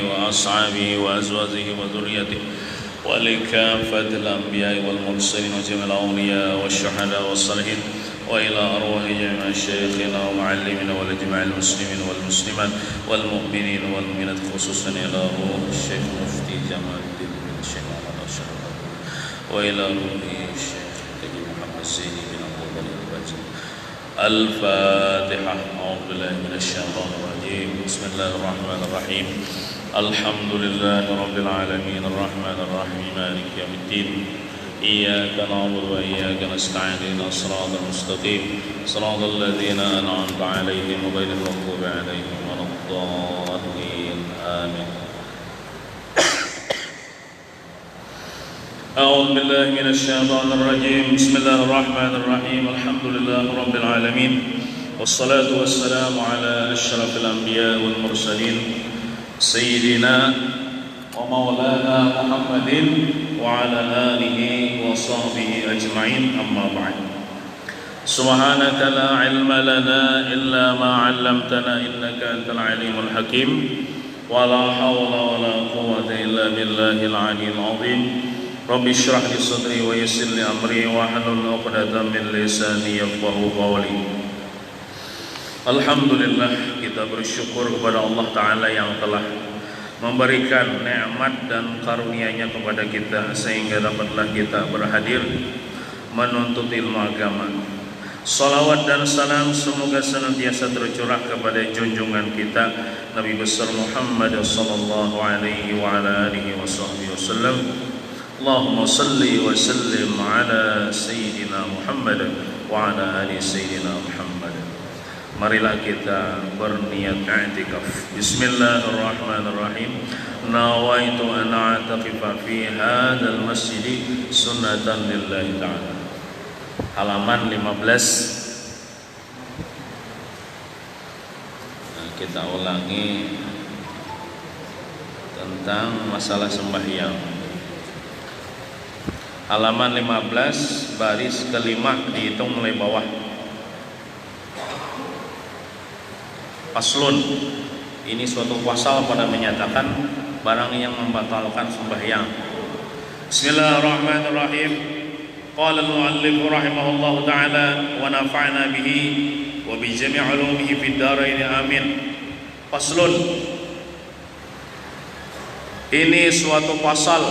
وأصحابه وأزواجه وذريته ولكافة الأنبياء والمرسلين وجميع الأولياء والشهداء والصالحين وإلى أرواح جميع شيخنا ومعلمنا ولجميع المسلمين والمسلمات والمؤمنين والمؤمنات خصوصا إلى روح الشيخ مفتي جمال الدين بن الشيخ محمد أشرف وإلى روح الشيخ تقي محمد سيدي بن عبد الله الباجي. الفاتحة. أعوذ بالله من الشيطان الرجيم. بسم الله الرحمن الرحيم. الحمد لله رب العالمين الرحمن الرحيم مالك يوم الدين إياك نعبد وإياك نستعين اهدنا الصراط المستقيم صراط الذين أنعمت عليهم غير المغضوب عليهم ولا الضالين آمين. أعوذ بالله من الشيطان الرجيم. بسم الله الرحمن الرحيم. الحمد لله رب العالمين والصلاة والسلام على أشرف الأنبياء والمرسلين سيدنا ومولانا محمد وعلى آله وصحبه أجمعين. أما بعد. سبحانك لا علم لنا إلا ما علمتنا إنك أنت العليم الحكيم ولا حول ولا قوة إلا بالله العلي العظيم. رب اشرح لي صدري ويسر لي أمري واحلل عقدة من لساني يفقهوا قولي. Alhamdulillah, kita bersyukur kepada Allah Ta'ala yang telah memberikan nikmat dan karunia-Nya kepada kita sehingga dapatlah kita berhadir menuntut ilmu agama. Salawat dan salam semoga senantiasa tercurah kepada junjungan kita Nabi besar Muhammad sallallahu alaihi wa ala alihi wasallam. Allahumma salli wa sallim ala sayyidina Muhammad wa ala ali sayyidina Muhammad. Marilah kita berniat i'tikaf. Bismillahirrahmanirrahim. Nawaitu an a'takifa fi hadzal masjid sunnatan lillahi ta'ala. Halaman 15. Kita ulangi tentang masalah sembahyang. Halaman 15 baris kelima dihitung mulai bawah. Faslun, ini suatu pasal pada menyatakan barang yang membatalkan sembahyang. Bismillahirrahmanirrahim. Qala al-muallif rahimahullahu ta'ala wa nafa'na bihi wa bi jami' ulumihi fid dharain amin. Faslun, ini suatu pasal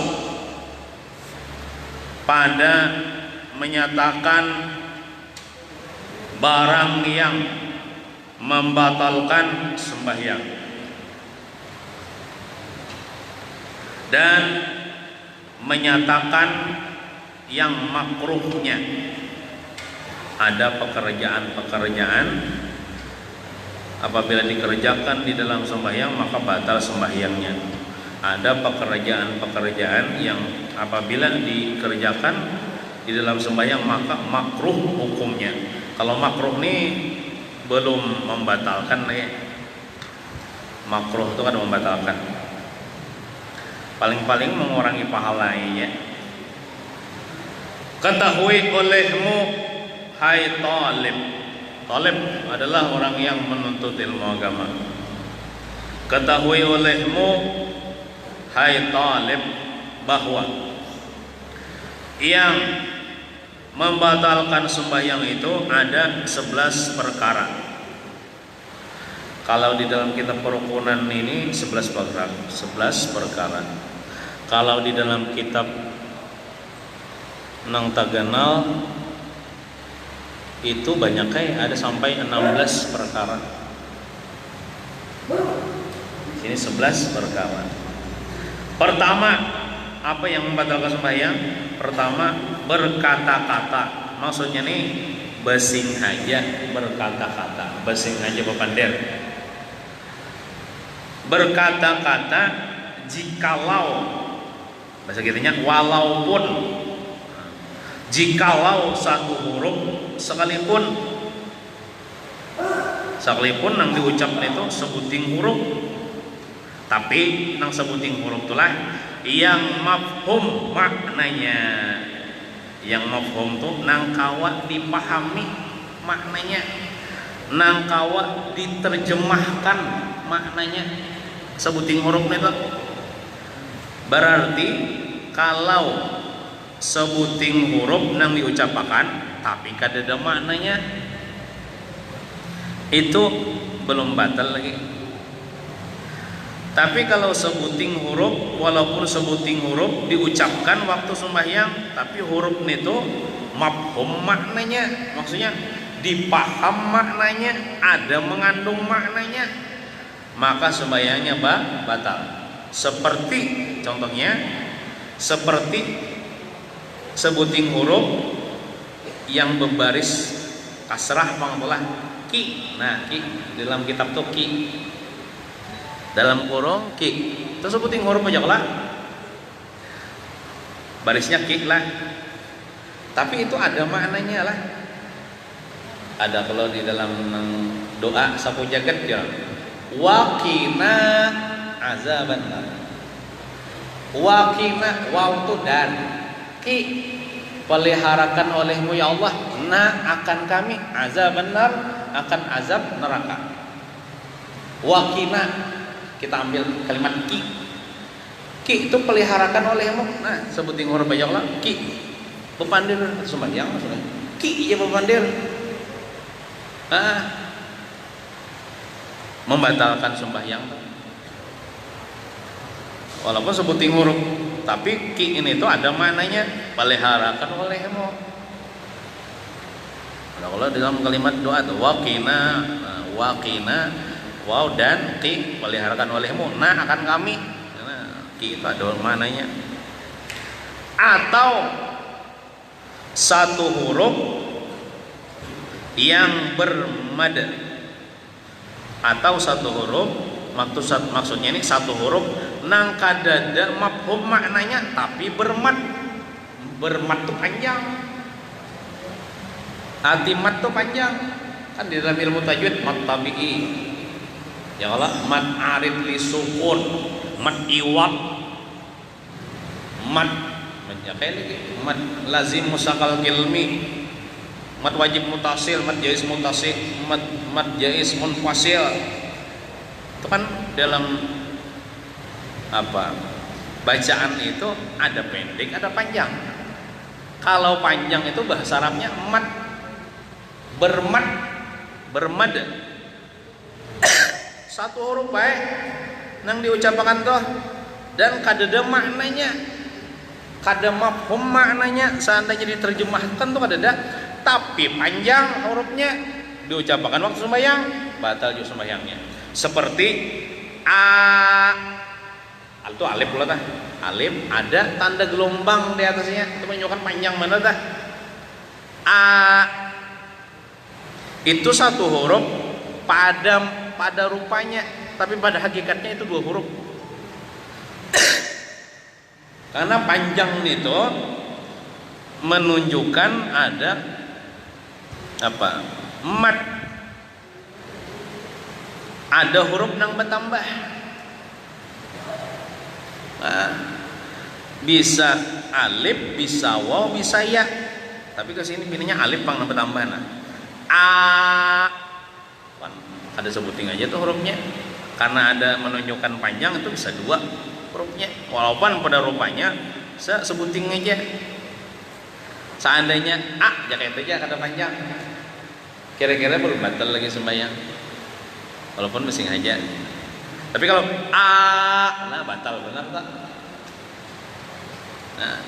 pada menyatakan barang yang membatalkan sembahyang dan menyatakan yang makruhnya. Ada pekerjaan-pekerjaan apabila dikerjakan di dalam sembahyang maka batal sembahyangnya. Ada pekerjaan-pekerjaan yang apabila dikerjakan di dalam sembahyang maka makruh hukumnya. Kalau makruh nih belum membatalkan ya. Makruh itu kan membatalkan. Paling-paling mengurangi pahalanya. Ketahui olehmu hai talib. Talib adalah orang yang menuntut ilmu agama. Ketahui olehmu hai talib bahwa yang membatalkan sembahyang itu ada 11 perkara. Kalau di dalam kitab perukunan ini 11 perkara. Kalau di dalam kitab Nang Taganal itu banyaknya ada sampai 16 perkara. Sini 11 perkara. Pertama, apa yang membatalkan sembahyang? Pertama, berkata-kata. Maksudnya nih basing aja berkata-kata. Basing aja bepander. Berkata-kata jikalau, bahasa kitanya walaupun, jikalau satu huruf sekalipun nang diucapkan itu sebuting huruf, tapi nang sebuting huruf itulah yang mafhum maknanya. Yang mafhum tuh nang kawa dipahami maknanya, nang kawa diterjemahkan maknanya. sebuting huruf itu. Berarti kalau sebuting huruf nang diucapkan tapi kadada maknanya, itu belum batal lagi. Tapi kalau sebuting huruf, walaupun sebuting huruf diucapkan waktu sembahyang, tapi huruf itu mafhum maknanya, maksudnya dipaham maknanya, ada mengandung maknanya, maka sembahyangnya batal. Seperti contohnya, seperti sebuting huruf yang berbaris kasrah pangtulah ki. Nah, ki dalam kitab tuh ki, dalam kurung ki, terus sebuting huruf aja lah, barisnya ki lah, tapi itu ada maknanya lah. Ada kalau di dalam doa sapu jagat ya, waqina azaban nar. Waqina, waktu dan ki, peliharakan olehmu ya Allah, akan kami azaban nar, akan azab neraka. Waqina, kita ambil kalimat ki. Ki itu peliharakan olehmu. Nah, sebuting huruf aja Allah, ki. Pepandir sembahyang maksudnya. Ki ya pepandir. Membatalkan sembahyang. Walaupun sebuting huruf, tapi ki ini tuh ada maknanya, peliharakan olehmu. Kalau dalam kalimat doa tuh waqina, waqina, waw dan ki, peliharakan olehmu, akan kami. Nah, ki itu ada maknanya. Atau satu huruf yang bermad, atau satu huruf, maksudnya ini satu huruf nang kadada mafhum maknanya tapi bermad tuh panjang, arti mad tuh panjang. Kan di dalam ilmu tajwid mad tabi'i ya Allah, mad arid li sukun, mad iwak, mad mad lazim musakal kilmi, mad wajib mutasil, mad jaiz mutasil, mad jaiz munfasil. Itu kan dalam bacaan itu ada pendek, ada panjang. Kalau panjang itu bahasa Arabnya mad, bermad. Satu huruf baik nang diucapkan tuh dan kadada maknanya, kada mafhum maknanya, seandainya diterjemahkan tuh kadada, tapi panjang hurufnya diucapkan waktu sembahyang, batal juga sembahyangnya. Seperti itu alif pula tah. Alif ada tanda gelombang di atasnya, itu menunjukkan panjang mana tah. Itu satu huruf pada rupanya, tapi pada hakikatnya itu dua huruf. Karena panjang itu menunjukkan ada mad, ada huruf yang bertambah. Bisa alif, bisa waw, bisa ya. Tapi ke sini pilihnya alif pang bertambah. Ada sebuting aja tuh hurufnya. Karena ada menunjukkan panjang, itu bisa dua hurufnya. Walaupun pada rupanya sebuting aja. Seandainya jaket aja kata panjang, kira-kira belum batal lagi sembahyang. Walaupun mesti aja. Tapi kalau batal benar tak? Nah,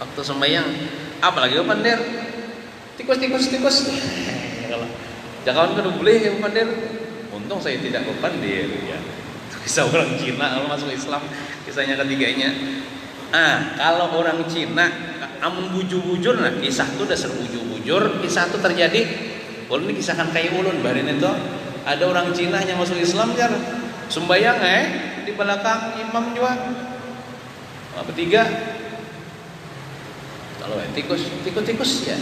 waktu sembahyang apalagi pandir, tikus. Jangan kan boleh ya pandir. Untung saya tidak berpandir ya. Kisah orang Cina kalau masuk Islam, kisahnya ketiganya. Kalau orang Cina amun bujur-bujur, nah kisah itu dasar bujur-bujur, kisah itu terjadi. Ulun ini kisahkan kayak ulun barin itu ada orang Cina yang masuk Islam jar sembayang di belakang imam juga bertiga. Kalau tikus ya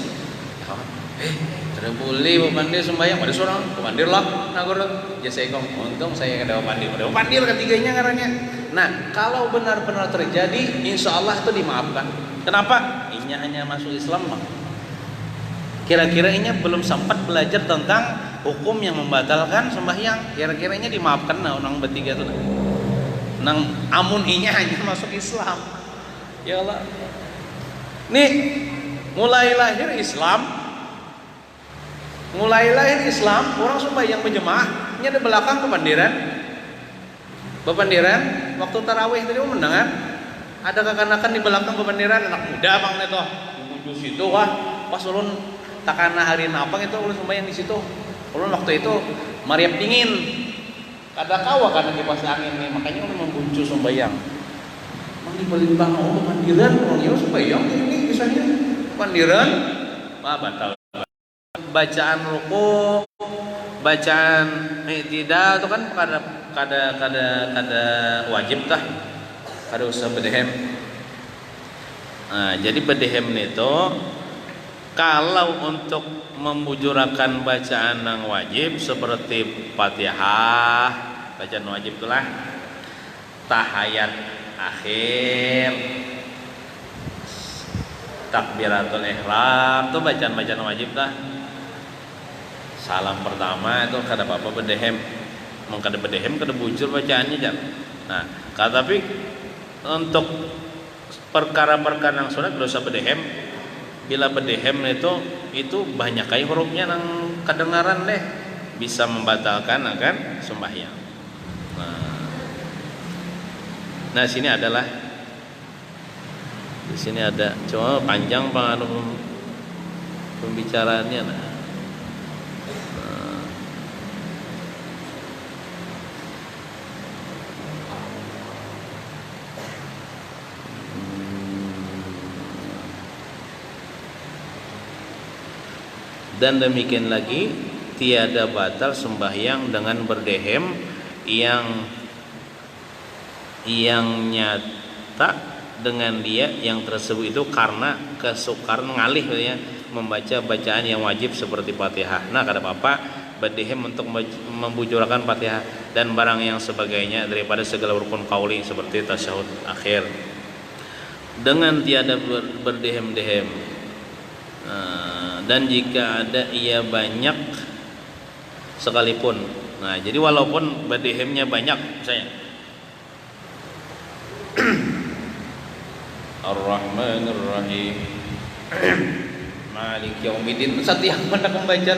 tidak boleh pandir sembayang, ada seorang pandir lah nagur jasa ikong. Untung saya ada pandir ketiganya karena. Nah, kalau benar-benar terjadi, insya Allah itu dimaafkan. Kenapa? Inya hanya masuk Islam mah. Kira-kira inya belum sempat belajar tentang hukum yang membatalkan sembahyang. Kira-kira inya dimaafkan orang bertiga tuh. nang amun inya hanya masuk Islam. Ya Allah. Nih, mulai lahir Islam, orang sembahyang berjemaah, nya di belakang bepandiran, waktu tarawih tadi mendengar ada kekanakan di belakang bepandiran, anak muda bang neto, di situ wah, pas ulun takana hari napang itu ulun sembahyang di situ, ulun waktu itu mariap dingin, kada kawa karena kipas angin nih, makanya ulun membuncu sembahyang. Mang di balimbang bepandiran, orang yo sembahyang ini kisahnya bepandiran, wah batal. Bacaan ruku, bacaan i'tidal itu kan kada wajib tah, kada usah bedehem. Nah, jadi bedehem itu kalau untuk membujurakan bacaan yang wajib seperti Fatihah, bacaan wajib itulah tahayat akhir, takbiratul ihram itu bacaan wajib tah. Salam pertama itu kada apa-apa bedehem, mengkada bedehem kada bujur bacaannya jan. Nah, tapi untuk perkara-perkara yang sunat kada usah bedehem. Bila bedehem itu banyak kali hurufnya nang kedengaran deh, bisa membatalkan akan sembahyang. Nah, sini adalah di sini ada, cuma panjang pembicaraannya. Nah. Dan demikian lagi tiada batal sembahyang dengan berdehem yang nyata dengan dia yang tersebut itu karena kesukaran ngalih ya, membaca bacaan yang wajib seperti Fatihah. Nah, kada apa-apa berdehem untuk membujurkan Fatihah dan barang yang sebagainya daripada segala rukun qauli seperti tasyahud akhir. Dengan tiada berdehem-dehem. Dan jika ada ia banyak sekalipun. Nah, jadi walaupun bedehemnya banyak, misalnya Ar-Rahmanir Rahim Malik Yaumiddin, setiap hendak membaca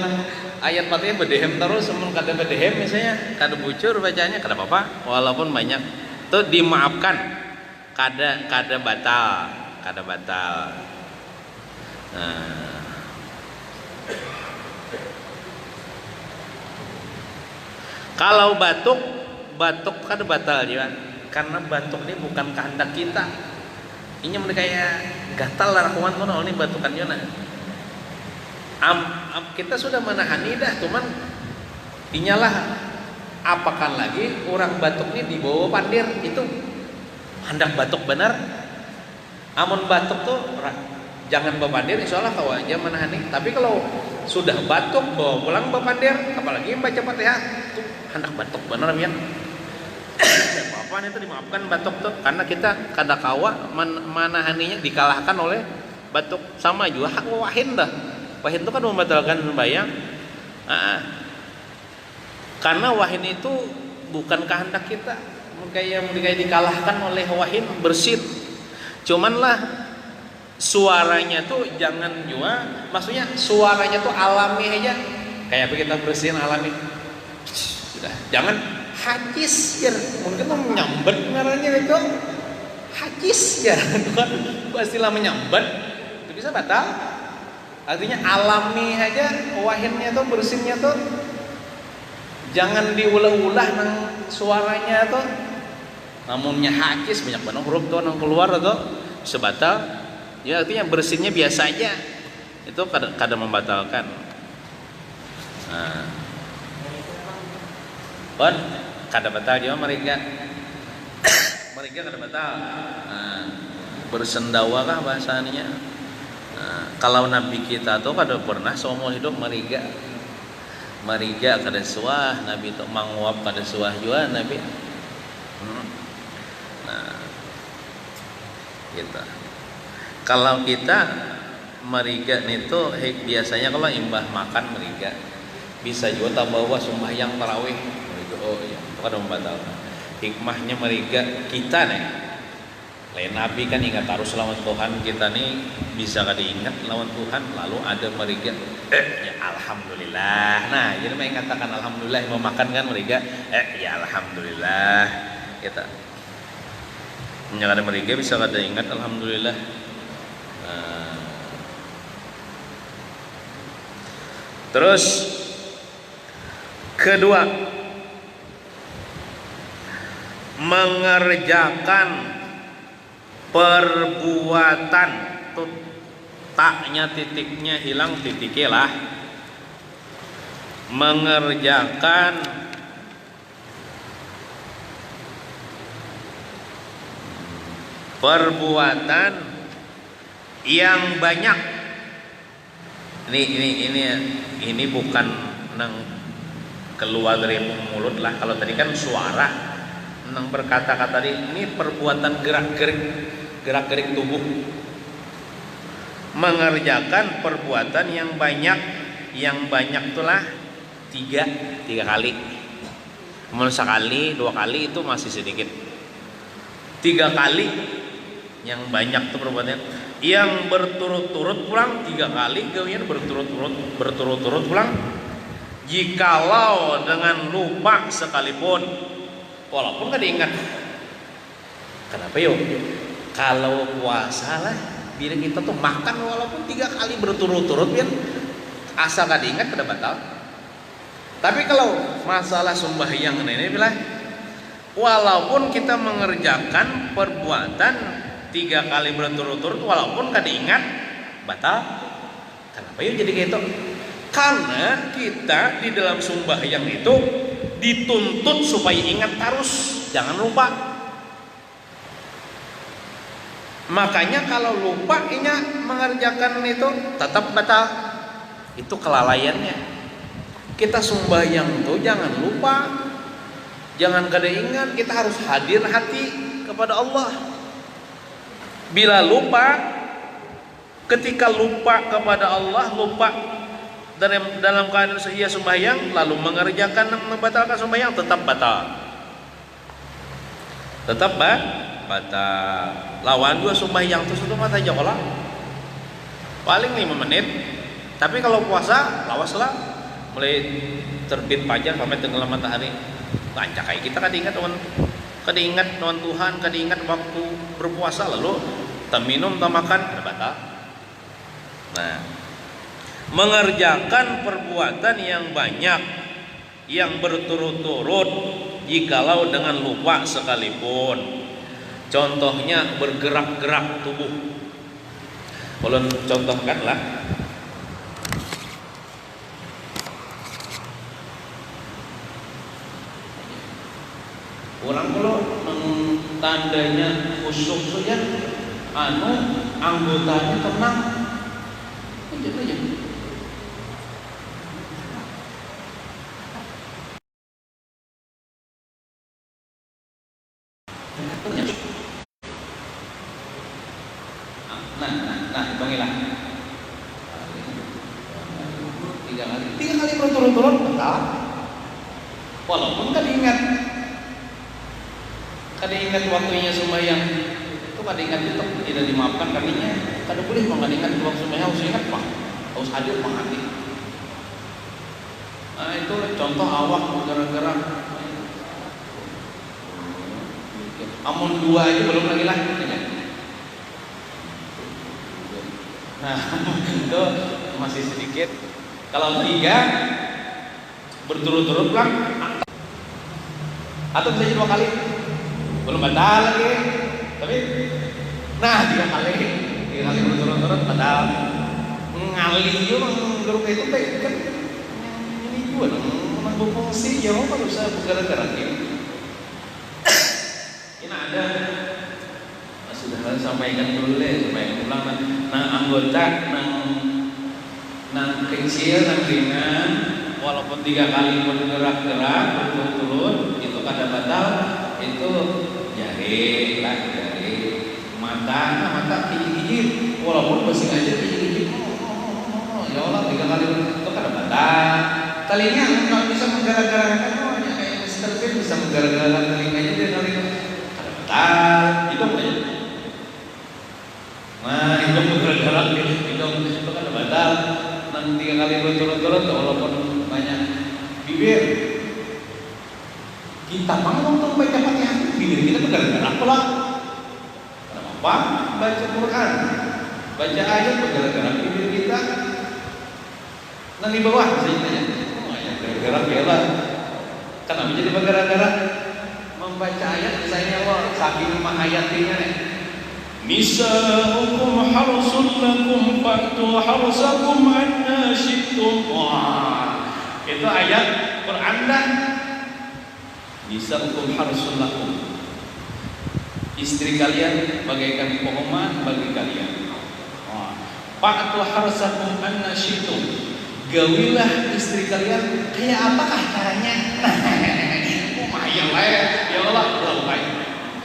ayat Fatihah bedehem terus, semun kada bedehem misalnya kada bujur bacanya kada apa-apa walaupun banyak. Itu dimaafkan. Kada batal. Nah, kalau batuk kada batal juga, karena batuk ini bukan kehendak kita. Ini mereka kayak gatal lah rakuman kono ini batukan jona. Kita sudah menahani dah, cuman inyalah apakan lagi orang batuk ini dibawa pandir itu hendak batuk benar. Amun batuk tuh jangan bepandir, insyaallah kau aja menahani. Tapi kalau sudah batuk bawa pulang bepandir, apalagi baca Fatihah itu hendak batuk benar ya. Apa-apaan itu dimaafkan batuk tuh, karena kita kada kawa menahaninya, dikalahkan oleh batuk. Sama juga hak wahin dah. Wahin itu kan membatalkan sembahyang. Karena wahin itu bukan kehendak kita. Kayak dikalahkan oleh wahin bersin. Cuman lah suaranya tuh jangan juga, maksudnya suaranya tuh alami aja, kayak apa kita bersihin alami. Sudah, jangan hajis ya, mungkin tuh menyambat ngarannya itu hajis ya, kan pastilah menyambat, itu bisa batal. Artinya alami aja, wahinnya tuh bersinnya tuh jangan diulah-ulah nang suaranya tuh. Namunnya hajis banyak banget huruf tuh nang keluar tuh bisa batal. Ya artinya bersinnya biasa aja, itu kadang membatalkan. Nah, pun kada batal juga mereka kada batal. Nah, bersendawa kah bahasanya? Nah, kalau Nabi kita tuh kada pernah seumur hidup mereka kada suah, Nabi itu manguap kada suah juga Nabi. Nah, gitu. Kalau kita meriga itu biasanya kalau imbah makan meriga bisa juga tambah sembahyang tarawih. Oh iya, itu kan membatalkan. hikmahnya mereka kita nih lain nabi kan ingat harus lawan Tuhan, kita nih bisa kada ingat lawan Tuhan lalu ada mereka ya alhamdulillah. Nah jadi mereka katakan alhamdulillah mau makan kan mereka ya alhamdulillah kita yang ada mereka bisa kada ingat alhamdulillah. Terus kedua, mengerjakan perbuatan tuh taknya titiknya hilang titiknya lah. Mengerjakan perbuatan yang banyak. Ini bukan nang keluar dari mulut lah. Kalau tadi kan suara nang berkata-kata ini perbuatan gerak-gerik tubuh. Mengerjakan perbuatan yang banyak itulah tiga kali. Kemudian sekali, 2 kali itu masih sedikit. 3 kali yang banyak tuh perbuatan yang berturut-turut pulang 3 kali, kemudian berturut-turut pulang. Jikalau dengan lupa sekalipun, walaupun kada ingat. Kenapa yuk? Kalau puasa lah, bila kita tuh makan walaupun 3 kali berturut-turut, kan asal kada ingat kada batal. Tapi kalau masalah sembahyang ini bilang, walaupun kita mengerjakan perbuatan 3 kali berturut-turut, walaupun kada ingat, batal. Kenapa yuk jadi gitu? Karena kita di dalam sembahyang itu dituntut supaya ingat terus, jangan lupa. Makanya kalau lupa mengerjakan itu tetap batal. Itu kelalaiannya. Kita sembahyang itu jangan lupa, jangan kada ingat, kita harus hadir hati kepada Allah. Bila lupa, ketika lupa kepada Allah, lupa dalam keadaan ia sembahyang lalu mengerjakan dan membatalkan sembahyang, tetap batal. Tetap batal. Lawan 2 sembahyang itu satu mata aja kalau paling 5 menit. Tapi kalau puasa lawaslah mulai terbit fajar sampai tenggelam matahari. Bancak kayak kita kada ingat Tuhan, kada ingat waktu berpuasa lalu tak minum tak makan kada batal. Nah, mengerjakan perbuatan yang banyak yang berturut-turut jikalau dengan lupa sekalipun. Contohnya bergerak-gerak tubuh. Kalau contohkanlah orang kalau tandanya khusyuk saja anggotanya tenang aja. Nah, hitungilah 3 kali berturut-turut betul. Walaupun kada ingat waktunya sembahyang, itu kada ingat itu tidak dimaafkan kalinya. Kada boleh kada ingat waktu sembahyang, harus ingat Pak, harus hadir menghati. Nah itu contoh awak gerak-gerak. Amun 2 aja belum lagi lah. Nah itu masih sedikit. Kalau 3 berturut-turut pulang, atau bisa 2 kali belum batal lagi. Tapi 3 kali berturut-turut batal. Ngali yo mang grup itu kan ini juga nang berfungsi ya apa bisa bergerak-gerak ini. Ini ada sudah sampaikan dulu deh supaya ulang anggota nang kecil nang ringan walaupun 3 kali bergerak-gerak berturut-turut itu kada batal. Itu jari mata gigit walaupun masih aja gigit ya Allah 3 kali itu kada batal. Kalinya kalau bisa menggerak-gerakkan kayak Serpin bisa menggerak-gerakkan telinganya dia kali bentar, hidung aja. Nah, hidung bergerak hidung itu kan batal. Nanti 3 kali berturut-turut walaupun banyak bibir. Kita mau untuk baca Fatihah, bibir kita bergerak-gerak pula. Kenapa? Baca Quran, baca ayat bergerak-gerak bibir kita. Nah di bawah misalnya, ayat bergerak ya lah. Kenapa jadi bergerak-gerak? Membaca ayat misalnya Allah saking mahayatinya nih. Nisa'ukum harsun lakum fa'tu harsakum anna syi'tum. Wah, itu ayat Quran dah. Nisa'ukum harsun lakum. Istri kalian bagaikan pohon bagi kalian. Fa'tu harsakum anna syi'tum. Gawilah istri kalian kayak apakah caranya? Mahayal lah ya Allah, baik.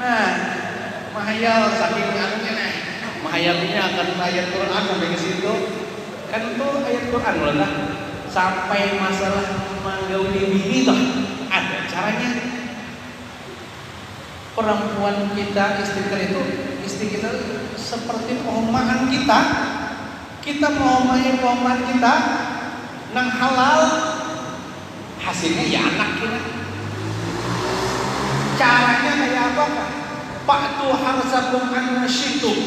Nah, mahayal saking anunya nih. Mahayalnya akan ayat Quran sampai ke situ. Kan itu ayat Quran lah. Sampai masalah menggauli bini toh ada caranya. Perempuan kita, istri kita seperti pohomaan kita. Kita mau main pohomaan kita nang halal, hasilnya ya anak kita. Caranya kayak apa kan? Fa'tu harsakum anna syi'tum.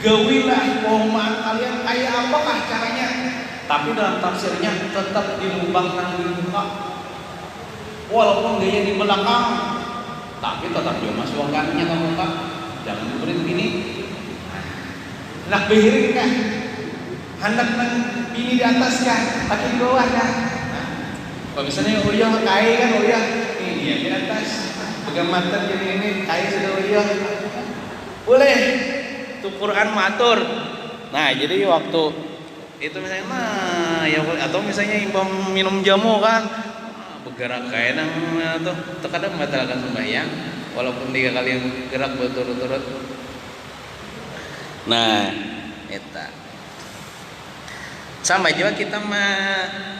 Gawilah pohomaan kalian kayak apakah caranya? Tapi dalam tafsirnya tetap dilubang nang di muka. Walaupun gaya di belakang, tapi tetap dia masukkannya ke muka. Jangan diberi gini. Nak behiring kan? Hendak nang bini di atas kan, tapi di bawah kan. Kalau misalnya uyah kai kan uyah, ini dia di atas. Pegang mata jadi ini kai sudah uyah. Boleh. Itu Quran matur. Nah, jadi waktu itu misalnya nah ya atau misalnya imbang minum jamu kan bergerak kayak nang tuh terkadang membatalkan sembahyang walaupun 3 kali yang gerak berturut-turut. Nah, eta sama juga kita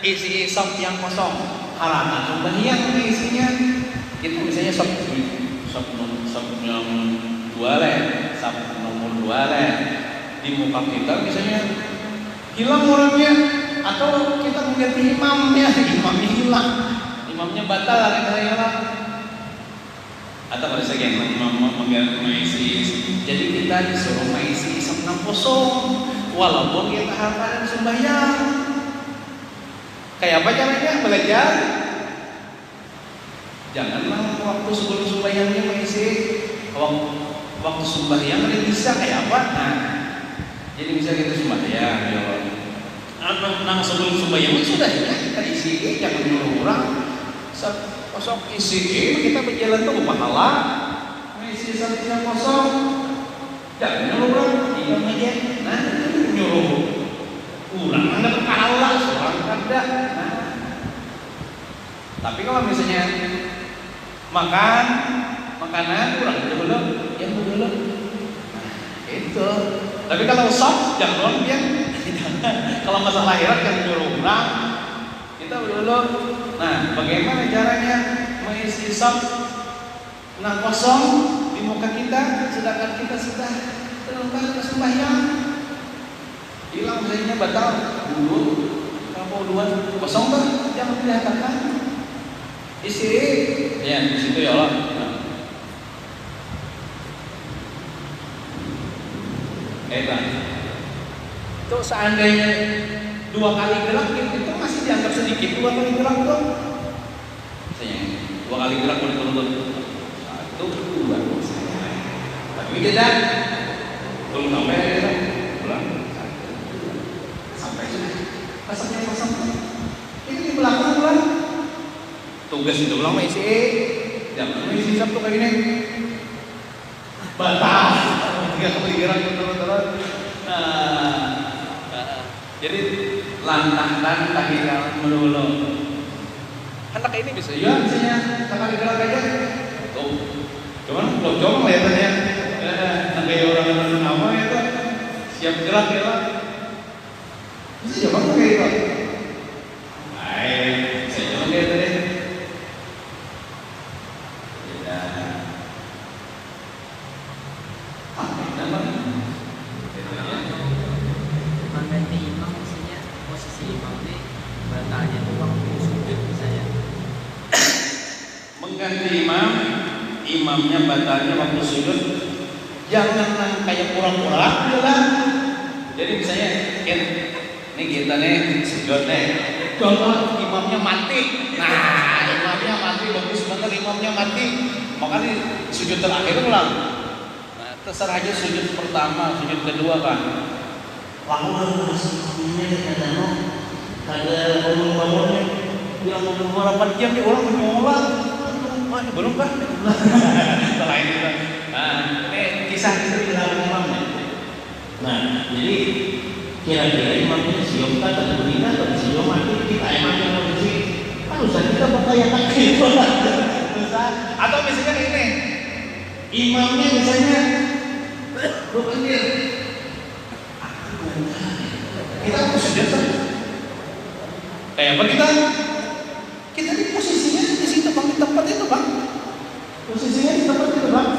isi sop yang kosong halangan sembahyang isinya kita misalnya sop yang 2 leh, sop nomor 2 leh di muka kita misalnya hilang orangnya atau kita mengganti imamnya hilang imamnya batal kita hilang atau pada saat yang mengisi jadi kita disuruh mengisi sop yang kosong walaupun kita hafal sembahyang. Kayak apa caranya belajar? Janganlah waktu sebelum sembahyangnya mengisi waktu sembahyang ini bisa kayak apa? Nah, jadi bisa kita sembahyang ya. Nang sebelum sembahyang Sudah ya kita isi, jangan nyuruh orang. Kosong isi, kita berjalan tuh pahala. Mengisi satu yang kosong, jangan nyuruh orang, tinggal aja. Nah, nyuruh kurang ada kalah seorang ada. Nah, tapi kalau misalnya makanan kurang dulu, yang dulu. Nah, itu. Tapi kalau sop jangan ya. Kalau masalah akhirat yang nyuruh kurang, kita dulu. Nah, bagaimana caranya mengisi sop nang kosong di muka kita, sedangkan kita sudah terlalu sembahyang. Hilang misalnya batal dulu kalau duluan kosong bah jangan kelihatan isi ya di situ ya Allah. Bang itu seandainya 2 kali gerak itu masih dianggap sedikit 2 kali gerak tuh misalnya 2 kali gerak berturut-turut 1, 2 tapi beda belum sampai pulang pasangnya pasang itu di belakang pulang tugas itu pulang isi jangan isi sabtu kayak gini batal 3 kali gerak terus jadi lantang kaki melulu anak ini bisa ya misalnya kali gerak aja tuh cuman belum coba kelihatannya kayak orang nama itu siap gerak ya lah. Bisa coba kayak gitu. Baik, saya coba lihat tadi. Bang. Mengganti imam maksudnya posisi imam ini batalnya itu waktu sujud misalnya. Mengganti imam, imamnya batalnya waktu sujud. Jangan kayak pura-pura lah. Jadi misalnya ini kita nih sujud nih. Contoh imamnya mati. Nah, imamnya mati bagus bener imamnya mati. Makanya sujud terakhir ulang. Nah, terserah aja sujud pertama, sujud kedua kan. Lalu masih ada bangun-bangunnya yang mau berapa jam nih orang menolak. Belum kan? Setelah itu. Nah, ini kisah di dalam imamnya. Nah, jadi kira-kira imamnya siom kan atau tidak atau siom mati kita emang yang posisi harusnya kita berkayakan gitu lah. Atau misalnya ini imamnya misalnya berpikir kita harus sujud kayak apa kita di posisinya di situ bang, di tempat itu bang, posisinya di tempat itu bang.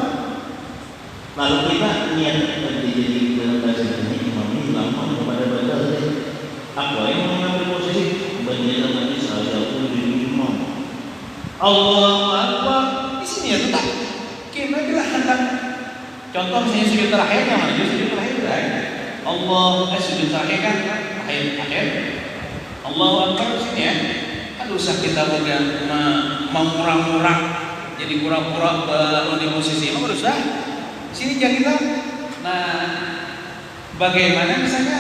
Lalu kita niat jadi dalam bahasa ini imamnya lama kepada baca apa yang mengambil posisi bagi dalam saya pun jadi imam. Allahu Akbar di sini ya tetap kita kira hendak contoh misalnya sujud terakhir yang mana sujud terakhir kan sujud terakhir kan akhir Allahu Akbar di sini ya kan usah kita mengurang-urang jadi pura-pura kalau di posisi imam usah sini jangan kita. Nah, bagaimana misalnya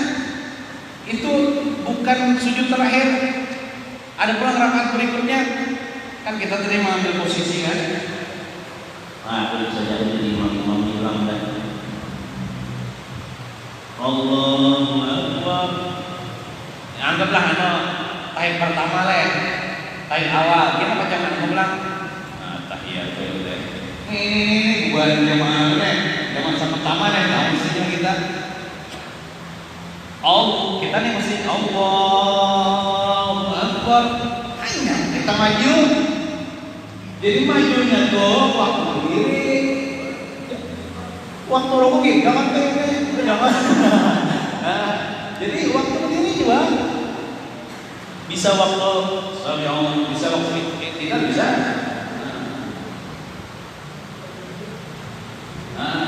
itu bukan sujud terakhir, ada pulang rakaat berikutnya, kan kita tadi mengambil posisi kan. Nah, itu saja jadi imam hilang dan Allahu Akbar. Anggaplah tahiyat pertama lah, tahiyat awal kita baca ulang. Nah, tahiyat itu deh. Ini buat jemaah nih, jemaah sama pertama nih, tahu mestinya kita. Kita nih mesti Allahu Akbar. Hanya kita maju. Jadi majunya tuh waktu berdiri, waktu rukuk jangan kayak jangan. Nah, jadi waktu berdiri juga bisa waktu bisa waktu tidak bisa.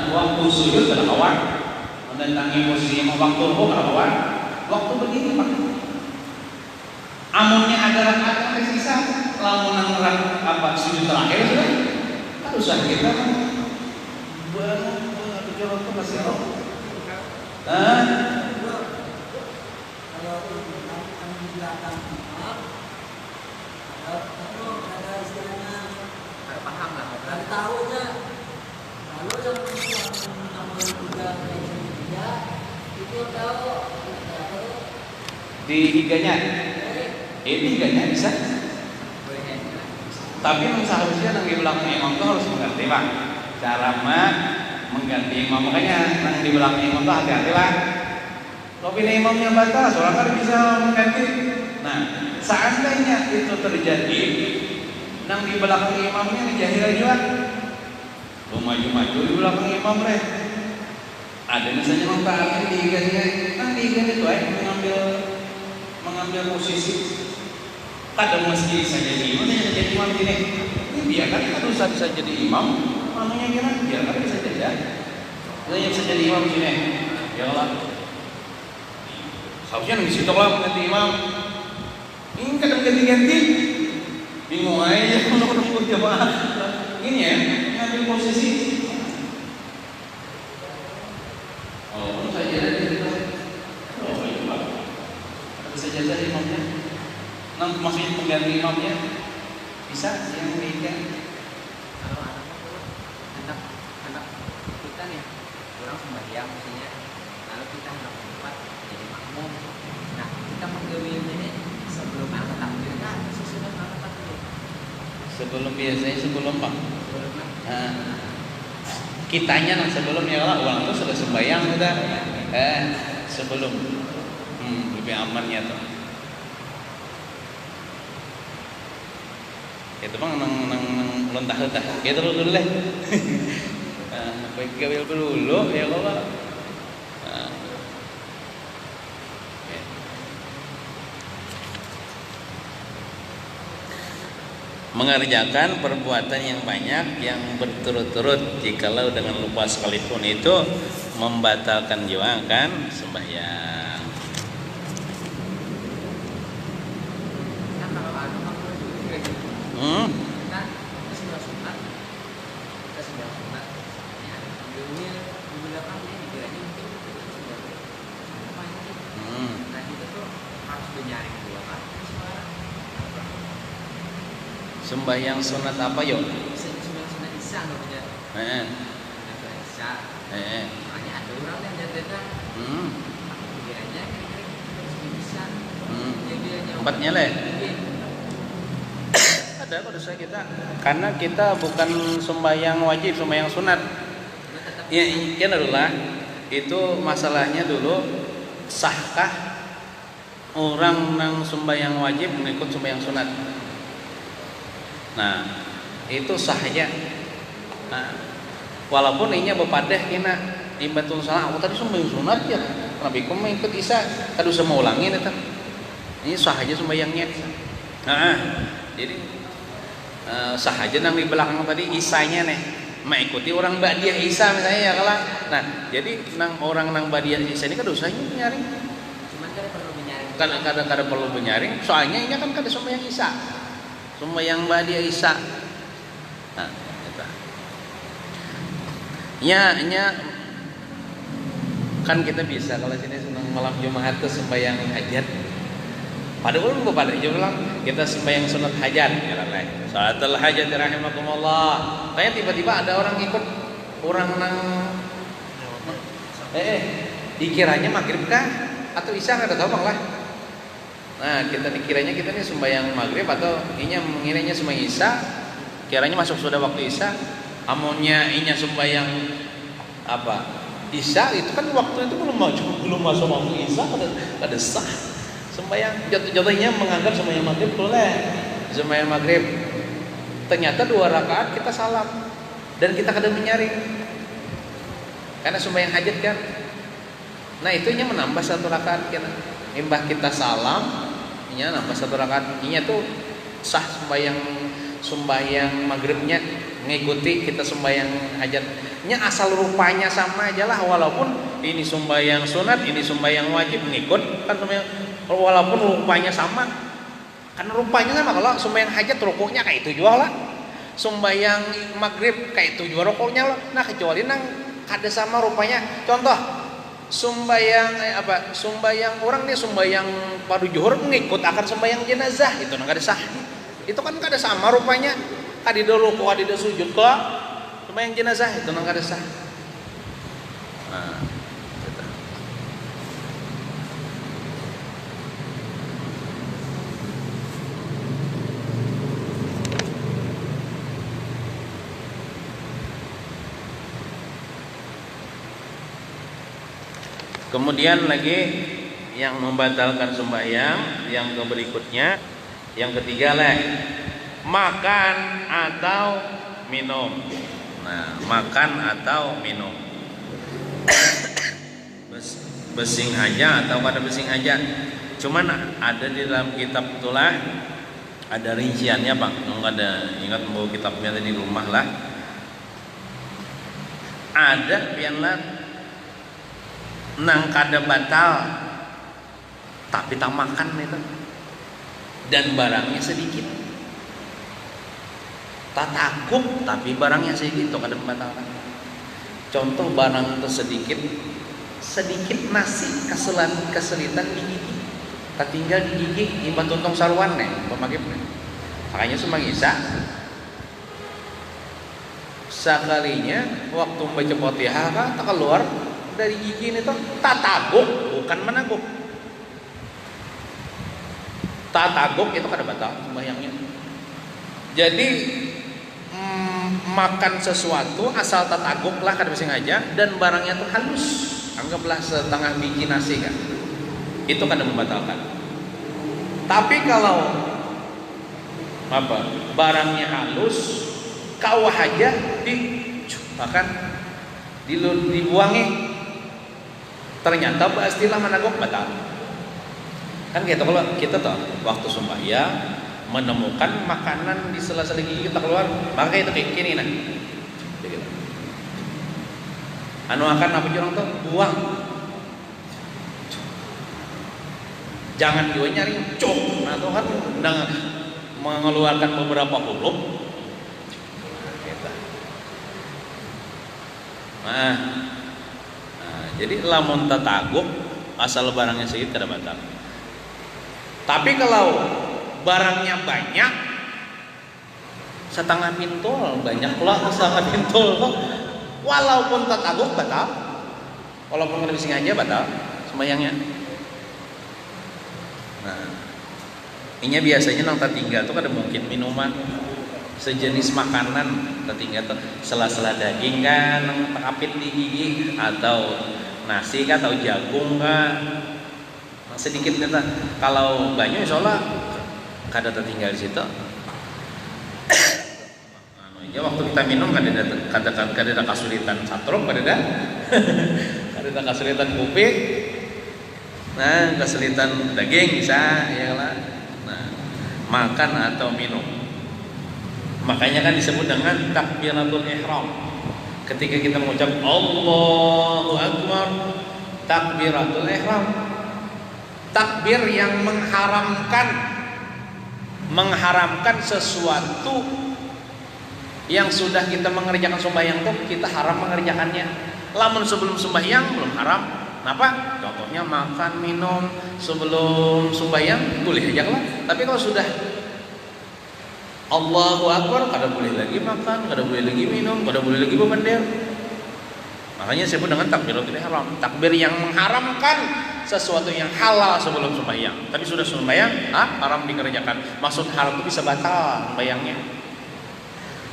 Waktu sujud kena kawan, mendatangi posisi imam waktu rukuk kena kawan, waktu berdiri pak. Amunnya ada rakaat yang tersisa, lamun nang apa sujud terakhir sudah, haruslah kita berjalan ke masjid. Paham lah. Dan tahunya lalu yang nomor 3 itu tahu di higanya, ini higanya bisa. Tapi seharusnya yang di belakang imam itu harus mengganti pak. Cara mengganti imam makanya yang di belakang imam itu hati-hati lah. Kalau imamnya batal, seorang kan bisa mengganti. Nah, seandainya itu terjadi, yang di belakang imamnya jahil juga. Lo maju-maju di belakang imam reh. Ada misalnya mengtaati di higanya, kan di higanya itu mengambil posisi. Kadang meski bisa jadi imam, bisa jadi imam gini. Ini biarkan kita bisa jadi imam, namanya kira biarkan bisa jadi ya. Kita bisa jadi imam gini, ya Allah. Seharusnya di situ lah mengganti imam. Ini kadang ganti-ganti, bingung aja kalau nunggu jamaah. Ini ya, ngambil posisi. Oh, saya jadi kita. Oh, iya pak. Bisa jadi imamnya. Nah, maksudnya pengganti imamnya bisa yang ketiga. Kalau anak kita nih orang sembahyang maksudnya, lalu kita hendak empat jadi makmum. Nah, kita menggawainya ini sebelum angkat takbir kan sesudah angkat takbir. Sebelum pak. Nah, kitanya nang sebelum ya kalau uang itu sudah sembahyang udah. Sebelum lebih amannya tuh. Itu bang nang lontah gitu dulu deh. baik gawil dulu ya Allah. Nah. Mengerjakan perbuatan yang banyak yang berturut-turut jikalau dengan lupa sekalipun itu membatalkan juga kan sembahyang. Kan kalau anu makmum itu kayak gitu. Kita sudah sunat, ya ambilnya di belakangnya dikiranya mungkin sudah apa ini. Nah itu tuh harus menyaring dua kali suara. Sembahyang sunat apa yo? Sembilan sunat isya namanya. Sunat isya. Makanya ada orang yang jadikan. Aku kiranya kira-kira bisa. Empatnya leh. Ada pada saya kita. Karena kita bukan sembahyang wajib, sembahyang sunat. Ya, ini adalah itu masalahnya dulu, sahkah orang yang sembahyang wajib mengikut sembahyang sunat? Nah, itu sahnya. Nah, walaupun inya bepadah kena ibatul salah, aku tadi sembahyang sunat ya. Nabi kum mengikut isya, kadu sama ulangin itu. Ini sah aja sembahyangnya. Nah, jadi sah aja nang di belakang tadi isanya nih. Mengikuti orang ba'diyah isya misalnya ya kalau. Nah, jadi nang orang nang ba'diyah isya ini kan dosanya menyaring. Cuman kada perlu menyaring. Kada perlu menyaring, soalnya ini kan kada sembahyang isya. Sembahyang ba'diyah isya. Nah, itu. Nya kan kita bisa kalau sini senang malam Jumat tuh sembahyang hajat. Padahal belum pada bilang kita sembahyang sunat hajat ya lah. Salatul hajat rahimakumullah. Kayak tiba-tiba ada orang ikut orang nang dikiranya maghrib kah atau isya kada tahu bang lah. Nah, kita dikiranya kita ini sembahyang maghrib atau inya mengiranya sembahyang isya. Kiranya masuk sudah waktu isya. Amonnya inya sembahyang apa? Isya itu kan waktu itu belum masuk waktu isya kada sah. Sembahyang jatuhnya menganggap sembahyang maghrib boleh. Sembahyang maghrib ternyata 2 rakaat kita salam dan kita kada menyaring. Karena sembahyang hajat kan. Nah, itunya menambah 1 rakaat kita. Imbah kita salam, inya nambah 1 rakaat. Inya tuh sah sembahyang maghribnya mengikuti kita sembahyang hajatnya, asal rupanya sama aja lah, walaupun ini sembahyang sunat, ini sembahyang wajib mengikut kan sembahyang, walaupun rupanya sama, karena rupanya sama. Kalau sembahyang hajat rukuknya kayak itu juga lah, sembahyang maghrib kayak itu juga rukuknya lah. Nah, kecuali nang ada sama rupanya, contoh sembahyang sembahyang orang nih sembahyang padu zuhur mengikut akan sembahyang jenazah, itu nang kada sah. Itu kan kada sama rupanya. Kadida ruku, kadida sujud kok sembahyang jenazah itu nang kada sah. Nah, gitu. Kemudian lagi yang membatalkan sembahyang yang berikutnya, yang ketiga lah, makan atau minum. Nah, makan atau minum. Besing aja atau pada besing aja. Cuman ada di dalam kitab itulah ada rinciannya bang. Nggak ada, ingat mau kitabnya di rumah lah. Ada pianlah nang kada batal tapi tak makan itu dan barangnya sedikit. Tak takut tapi barangnya sedikit itu kada membatalkan. Contoh barang itu sedikit nasi kesulitan di gigi, tertinggal di gigi imbang tuntong saruan nih pemakipnya. Makanya sembahyang isya sekalinya waktu membaca Fatihah tak keluar dari gigi ini tuh tak taguk, bukan menaguk. Tak taguk itu kada batal sembahyangnya. Jadi makan sesuatu asal tataguk lah kada sengaja dan barangnya tuh halus, anggaplah setengah biji nasi kan, itu kada membatalkan. Tapi kalau barangnya halus kau aja makan dibuangi, ternyata pastilah menagok batal. Kan gitu kalau kita tuh waktu sembahyang menemukan makanan di sela-sela gigi kita keluar, maka itu kayak gini nah. Gitu. Anu akan apa orang tuh buang. Jangan juga nyari cok, nah itu kan mengeluarkan beberapa huruf. Gitu. Nah, jadi lamun tataguk asal barangnya sedikit tidak batal. Tapi kalau barangnya banyak, setengah pintul banyak pula setengah pintul, walaupun tataguk batal, walaupun nggak bisa aja batal sembayangnya. Nah, ini biasanya nang tertinggal tuh ada mungkin minuman sejenis makanan tertinggal tuh sela-sela daging kan nang terkapit di gigi atau nasi kan atau jagung kan sedikit kita kalau banyak insyaallah kada tertinggal di situ. Anu aja waktu kita minum kada kasulitan satruk kada kasulitan kuping. Nah, kesulitan daging bisa ya lah. Nah, makan atau minum. Makanya kan disebut dengan takbiratul ihram. Ketika kita mengucap Allahu Akbar, takbiratul ihram. Takbir yang mengharamkan sesuatu yang sudah kita mengerjakan sembahyang tuh kita haram mengerjakannya. Lamun sebelum sembahyang belum haram. Kenapa? Contohnya makan minum sebelum sembahyang boleh aja lah. Tapi kalau sudah Allahu Akbar kada boleh lagi makan, kada boleh lagi minum, kada boleh lagi bebendir. Makanya disebut dengan takbiratul ihram, takbir yang mengharamkan sesuatu yang halal sebelum sembahyang. Tapi sudah sembahyang, haram dikerjakan. Maksud haram itu bisa batal sembahyangnya.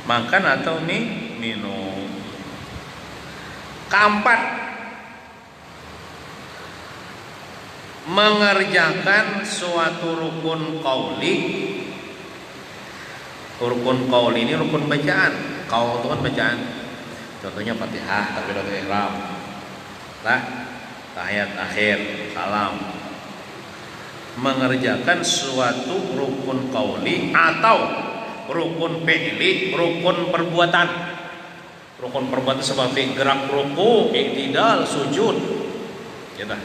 Makan atau minum. Keempat, mengerjakan suatu rukun qauli. Rukun qauli ini rukun bacaan. Qaul itu kan bacaan. Contohnya Fatihah, takbiratul ihram, tahiyat akhir, salam. Mengerjakan suatu rukun qauli atau rukun fi'li, rukun perbuatan. Rukun perbuatan seperti gerak ruku, i'tidal, sujud. Gitu.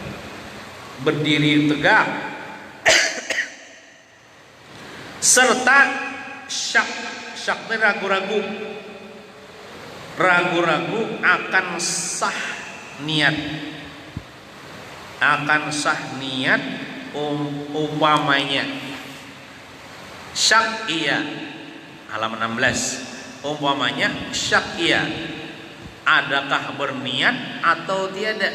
Berdiri tegak. Serta syak ragu-ragu akan sah niat umpamanya syak iya halaman 16 umpamanya syak iya adakah berniat atau tiada.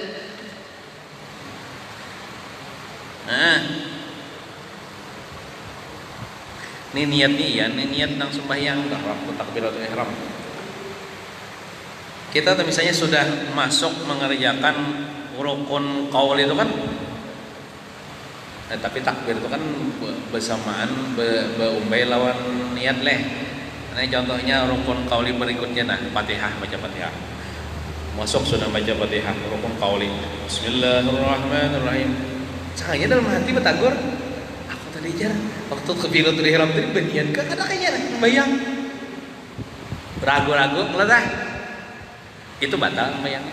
Ini niat ini niat nang sembahyang waktu takbiratul ihram. Kita misalnya sudah masuk mengerjakan rukun qaul itu kan, tapi takbir itu kan bersamaan beumbai lawan niat leh. Nah contohnya rukun qauli berikutnya Fatihah, baca Fatihah. Masuk sudah baca Fatihah, rukun qauli. Bismillahirrahmanirrahim. Saya dalam hati bertagur, aku tadi aja waktu takbiratul ihram tadi berniat kada kayaknya membayang. Ragu-ragu meledah. Itu batal sembahyangnya.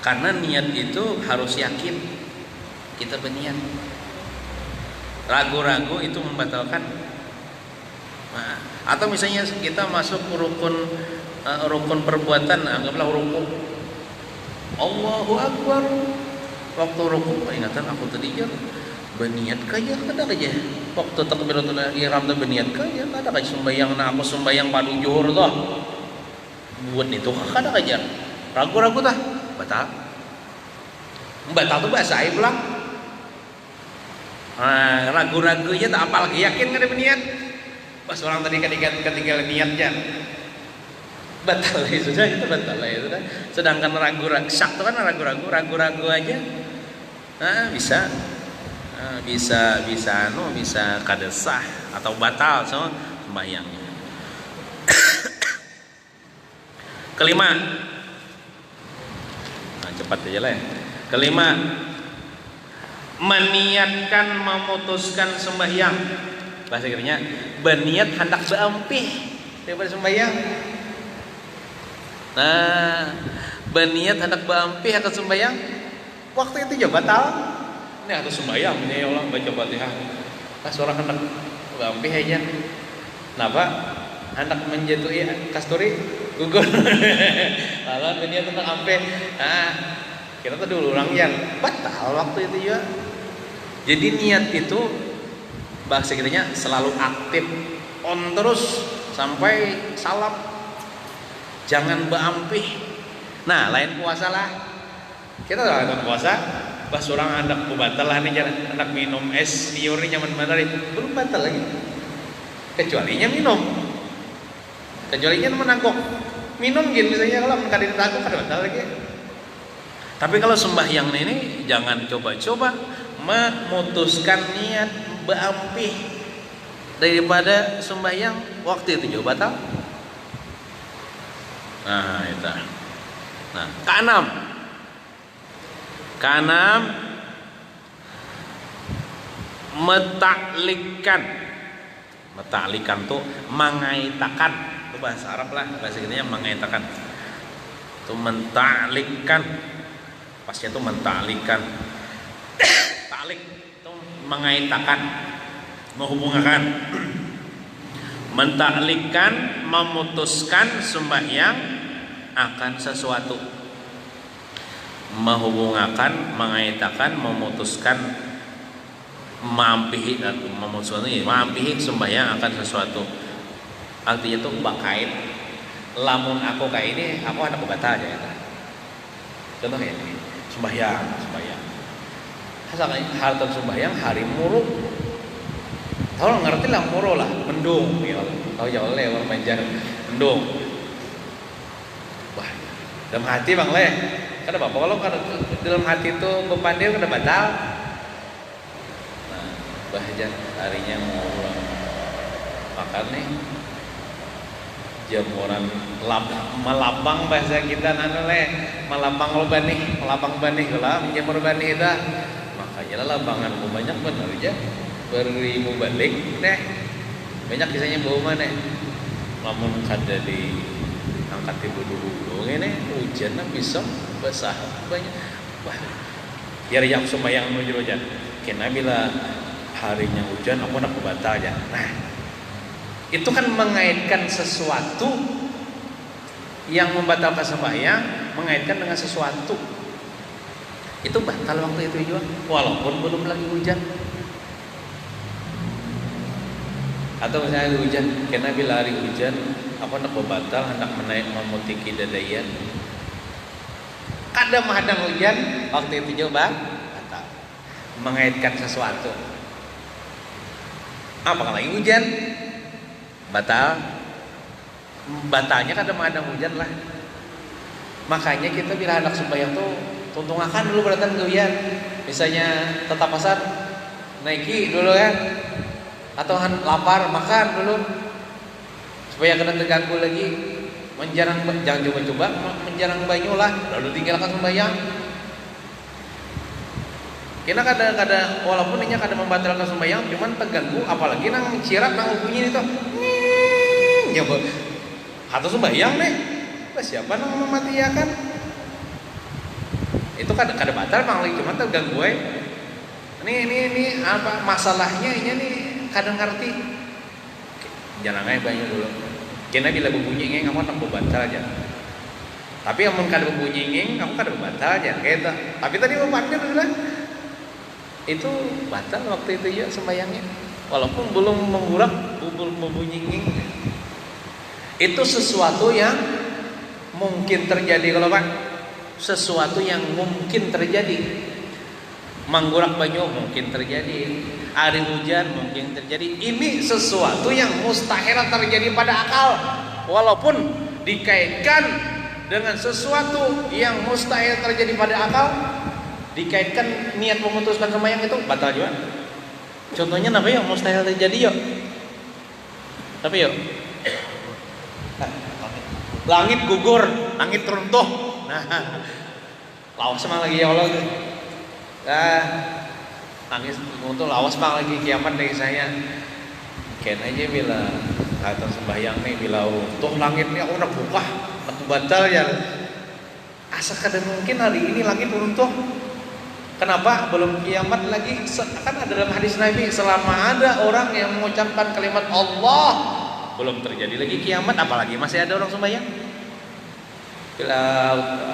Karena niat itu harus yakin kita berniat. Ragu-ragu itu membatalkan. Nah, atau misalnya kita masuk rukun perbuatan, anggaplah ruku. Allahu Akbar. Waktu ruku ingatan aku tadi berniat kaya kada aja waktu takbiratul ihram teh berniat kaya kada aja sembahyang aku sembahyang padu zuhur tuh buat itu kada aja ragu-ragu tah batal tuh bahasa ai pulang. Ragu-ragunya tak apal yakin kada berniat pas orang tadi ketinggalan niatnya batal itu batal itu dah. Sedangkan ragu-ragu syak tuh kan ragu-ragu aja bisa kada sah atau batal sembahyangnya. Kelima, nah, cepat aja lah ya. Kelima, meniatkan memutuskan sembahyang. Bahasa Inggrisnya berniat hendak beampih daripada sembahyang. Nah, berniat hendak beampih akan sembahyang, waktu itu juga batal. Ini atau sembahyang ini ya Allah baca Fatihah. Pas orang hendak beampih aja. Kenapa? Hendak menjatuhi kasturi gugur. Lalu berniat hendak ampih. Nah, kita tuh dulu orang yang batal waktu itu juga. Jadi niat itu bahasa kitanya selalu aktif, on terus sampai salam. Jangan beampih. Nah, lain puasa lah. Kita lakukan puasa, pas orang hendak batal lah nih, hendak minum es liur nih nyaman benar itu belum batal lagi. Kecualinya minum. Kecualinya menangkok. Minum gitu misalnya kalau mengkadin takut kada batal lagi. Tapi kalau sembahyang ini jangan coba-coba memutuskan niat beampih daripada sembahyang, waktu itu juga batal. Nah, itu. Nah, keenam, metaklikan tuh mengaitakan, itu bahasa Arab lah, bahasa Indonesia mengaitakan. Itu mentaklikan, pasnya tuh mentaklikan. Taklik itu mengaitakan, menghubungkan. Mentaklikan, memutuskan sembahyang akan sesuatu. Menghubungkan, mengaitakan, memutuskan, mampihi sembahyang akan sesuatu. Artinya itu bakait. Lamun aku kayak ini, aku anak batal aja ya. Contoh kayak ini, sembahyang. Harta sembahyang hari muruk. Tahu ngerti lah muruk lah, mendung. Ya, tahu jauh le orang Banjar, mendung. Wah, dalam hati bang le. Kada apa kalau dalam hati itu bepandir kada batal. Nah, bahaya harinya mau makan nih. Jamuran melabang bahasa kita nana le, melabang banih lah, jamur banih dah. Makanya lah labangan banyak benar aja. Berimu balik deh. Banyak kisahnya bau mana? Lamun kada di angkat ibu dulu ini hujan bisa basah banyak. Wah, biar yang sembahyang menuju hujan. Kena bila harinya hujan aku nak batal aja. Nah, itu kan mengaitkan sesuatu yang membatalkan sembahyang, mengaitkan dengan sesuatu. Itu batal waktu itu juga, walaupun belum lagi hujan. Atau misalnya hujan, kena bila hari hujan, aku nak batal, hendak menaik memutiki dadayan. Kadang menghadang hujan, waktu itu juga batal. Mengaitkan sesuatu. Apakah lagi hujan? Batalnya kadang menghadang hujan lah. Makanya kita bila hendak sembahyang tuh tuntungakan dulu beratan hujan. Misalnya tetap pasar, naiki dulu ya. Atau lapar makan dulu supaya kena terganggu lagi. Jangan coba-coba menjarang banyu lah lalu tinggalkan sembahyang. Kita kadang walaupun ini kadang membatalkan sembahyang, cuman terganggu, apalagi nang cirat nang bunyi itu. Nyoba atau sembahyang nih. Siapa nang mematiakan? Itu kadang batal bang lagi, cuman terganggu Ini apa masalahnya ini nih? Kadang ngerti. Jangan aja banyak dulu. Kena bila berbunyi ngeng, kamu tak batal aja. Tapi amun kada berbunyi ngeng, kamu kada batal aja. Gitu. Tapi tadi bapaknya sudah itu batal waktu itu ya sembayangnya. Walaupun belum menggurak, belum berbunyi ngeng. Itu sesuatu yang mungkin terjadi kalau Pak. Sesuatu yang mungkin terjadi. Manggurak banyu mungkin terjadi, hari hujan mungkin terjadi. Ini sesuatu yang mustahil terjadi pada akal, walaupun dikaitkan dengan sesuatu yang mustahil terjadi pada akal, dikaitkan niat memutuskan sembahyang itu batal juga. Contohnya apa yang mustahil terjadi yuk? Tapi yuk. langit gugur, langit runtuh. Nah, lawas mah lagi ya Allah. Nah, langit runtuh lawas mah lagi kiamat dari saya. Ken aja bila kata sembahyang nih bila runtuh langit nih aku udah buka batu batal ya. Asa kada mungkin hari ini langit runtuh. Kenapa? Belum kiamat lagi. Kan ada dalam hadis Nabi, selama ada orang yang mengucapkan kalimat Allah, belum terjadi lagi kiamat, apalagi masih ada orang sembahyang. Bila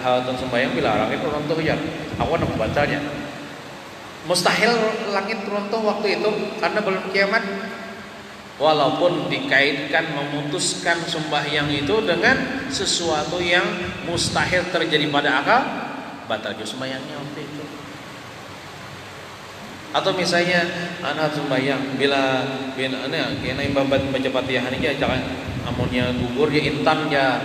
hal sembahyang, bila langit runtuh ya, aku ada batalnya. Mustahil langit runtuh waktu itu karena belum kiamat. Walaupun dikaitkan memutuskan sembahyang itu dengan sesuatu yang mustahil terjadi pada akal, batal juga sembahyangnya waktu itu. Atau misalnya anak sembahyang bila kena imbabat baca Fatihah ini jangan amunnya gugur ya intan ya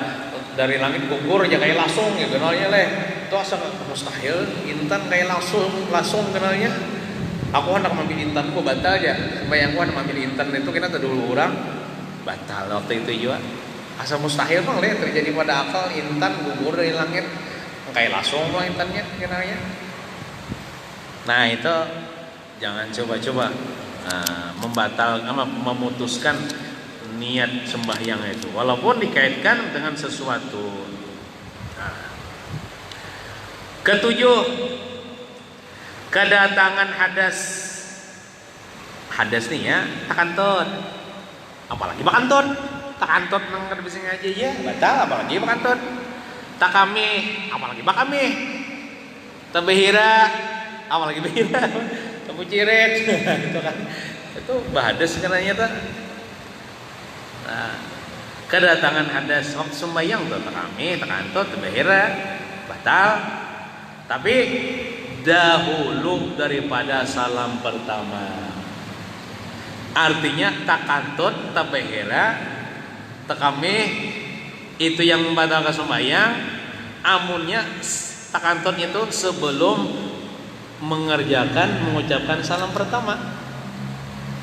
dari langit gugur ya kayak langsung ya kenalnya leh. Itu asa mustahil intan kayak langsung kenalnya. Aku hendak ambil intan ku batal ya. Sembahyangku hendak ambil intan itu kita dulu orang batal waktu itu juga. Asa mustahil bang leh terjadi pada akal intan gugur dari langit kayak langsung lah intannya kenalnya. Nah itu jangan coba-coba memutuskan niat sembahyang itu walaupun dikaitkan dengan sesuatu. Ketujuh, kedatangan hadas nih ya takantut, apalagi bakantut takantut nang kada bisa ngaji ya batal, apalagi bakantut takami, apalagi bakami tabehira, apalagi behira ciret gitu kan. Itu bahades katanya tuh. Nah, kedatangan hadas waktu sembahyang tuh kami takantut bahira batal. Tapi dahulu daripada salam pertama. Artinya takantut tabahira takami itu yang membatalkan sembahyang. Amunnya takantut itu sebelum mengucapkan salam pertama.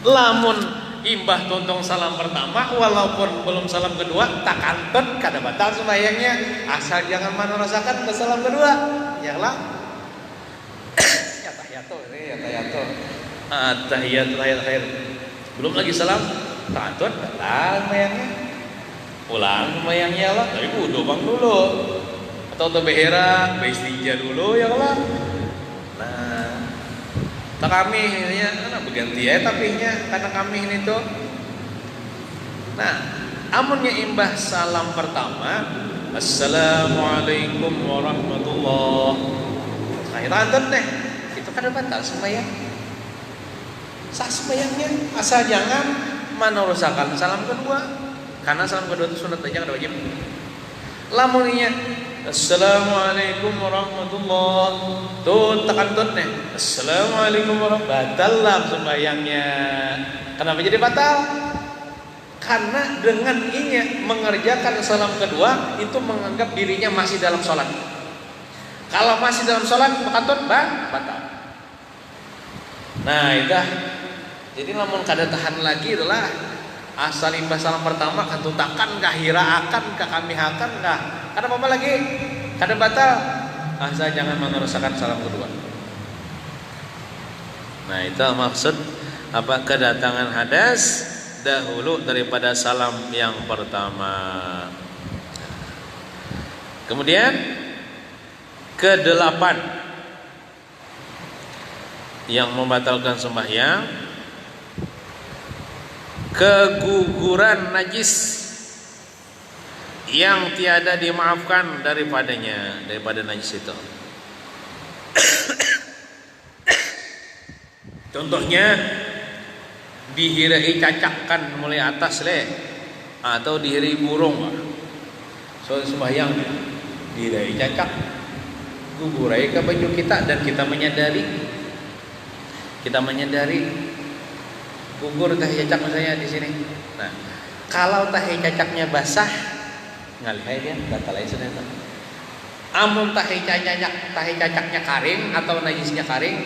Lamun imbah tuntung salam pertama walaupun belum salam kedua takantut kada batal sembahyangnya asal jangan merasakan ke salam kedua. Yalah. Tahiyat. Belum lagi salam takantut batal sembahyangnya. Ulang sembahyangnya lah, tapi wudu bang dulu. Atau behera, beistinja dulu ya lah. Kami ini karena berganti ya tapinya karena kami ini tuh. Nah, amunnya imbah salam pertama, assalamualaikum warahmatullahi wabarakatuh deh. Itu kada batal sembahyang. Sah sembahyangnya asal jangan meneruskan salam kedua. Karena salam kedua itu sunat aja kada wajib. Lamunnya assalamualaikum warahmatullahi tuh takantut nih assalamualaikum warahmatullahi batal lah sembahyangnya. Kenapa jadi batal? Karena dengan ini mengerjakan salam kedua itu menganggap dirinya masih dalam sholat. Kalau masih dalam sholat takantut batal. Nah itu jadi lamun kada tahan lagi itulah asal imbah salam pertama kantutakan kah hiraakan kah kamihakan kah kada apa lagi kada batal asal jangan meneruskan salam kedua. Nah itu maksud apa kedatangan hadas dahulu daripada salam yang pertama. Kemudian kedelapan yang membatalkan sembahyang, keguguran najis yang tiada dimaafkan daripada najis itu. Contohnya dihirai cacakkan mulai atas atau dihirai burung. So sembahyang dihirai cacak, gugurai ke baju kita dan kita menyadari gugur tahi cacak misalnya di sini. Nah, kalau tahi cacaknya basah, ngalihai dia batal aja sudah. Amun tahi cacaknya kering atau najisnya kering,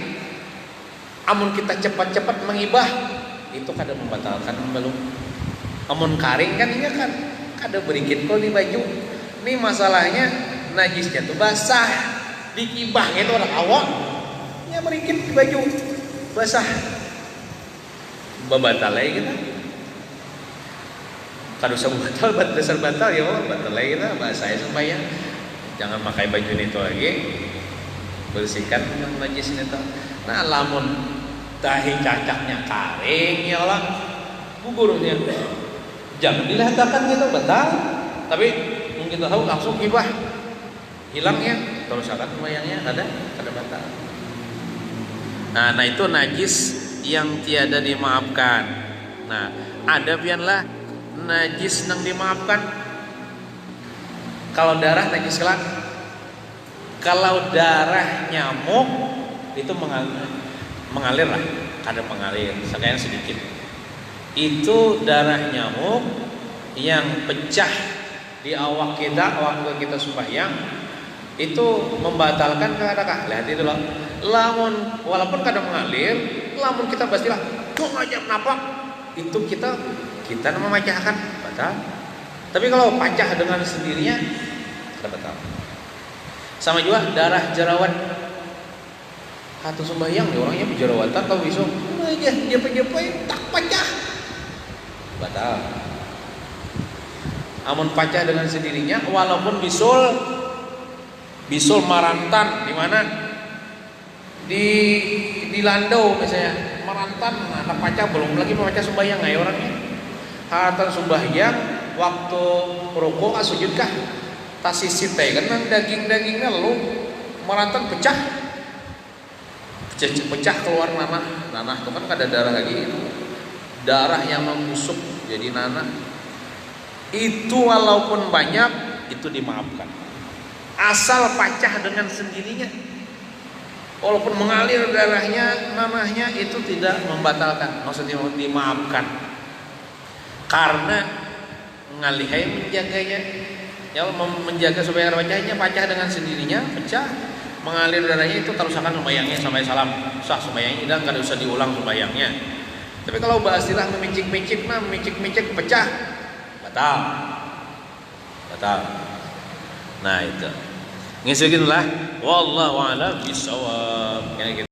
amun kita cepat-cepat mengibah, itu kada membatalkan belum. Amun kering kan ini kan kada berikit kok di baju. Ini masalahnya najisnya tuh basah, dikibah itu orang awak, ya merikit baju basah, batal lagi kita. Kalau usah dasar batal ya, batal lagi kita. Bahasanya supaya jangan pakai baju itu lagi, bersihkan yang najis itu. Nah, lamun tahi cacaknya karing ya Allah, gugurnya jangan dilatakan gitu batal. Tapi mungkin tahu langsung kibah hilangnya, terus akan semayangnya ada batal. Nah itu najis yang tiada dimaafkan. Nah ada pianlah najis nang dimaafkan. Kalau darah najis kelak. Kalau darah nyamuk itu mengalir lah, kadang mengalir, sekalian sedikit. Itu darah nyamuk yang pecah di awak kita waktu kita sembahyang, itu membatalkan keadaan. Lihat itu loh. Lamun walaupun kadang mengalir, lamun kita pastilah kok ngajak napak, itu kita memecahkan batal. Tapi kalau pecah dengan sendirinya tidak batal. Sama juga darah jerawat. Atau sembahyang nih orangnya berjerawatan kalau bisa aja jepit-jepit tak pecah batal. Amun pecah dengan sendirinya walaupun bisul marantan di mana di Landau misalnya marantan anak pecah belum lagi membaca sembahyang ya orangnya. Harta sembahyang waktu rukuk sujud kah tasisi teh kan daging-dagingnya lalu marantan pecah keluar nanah itu kan ada darah lagi, darah yang membusuk jadi nanah. Itu walaupun banyak itu dimaafkan asal pecah dengan sendirinya. Walaupun mengalir darahnya nanahnya itu tidak membatalkan, maksudnya dimaafkan karena ngalihai menjaganya ya, menjaga supaya pecahnya pecah dengan sendirinya pecah. Mengalir darahnya itu terusakan sembahyangnya sampai salam sah sembahyangnya, dan nggak usah diulang sembahyangnya. Tapi kalau bahasilah memicik-micik pecah batal. Nah itu ngisikin lah wallahu a'lam bishawab kayak gitu.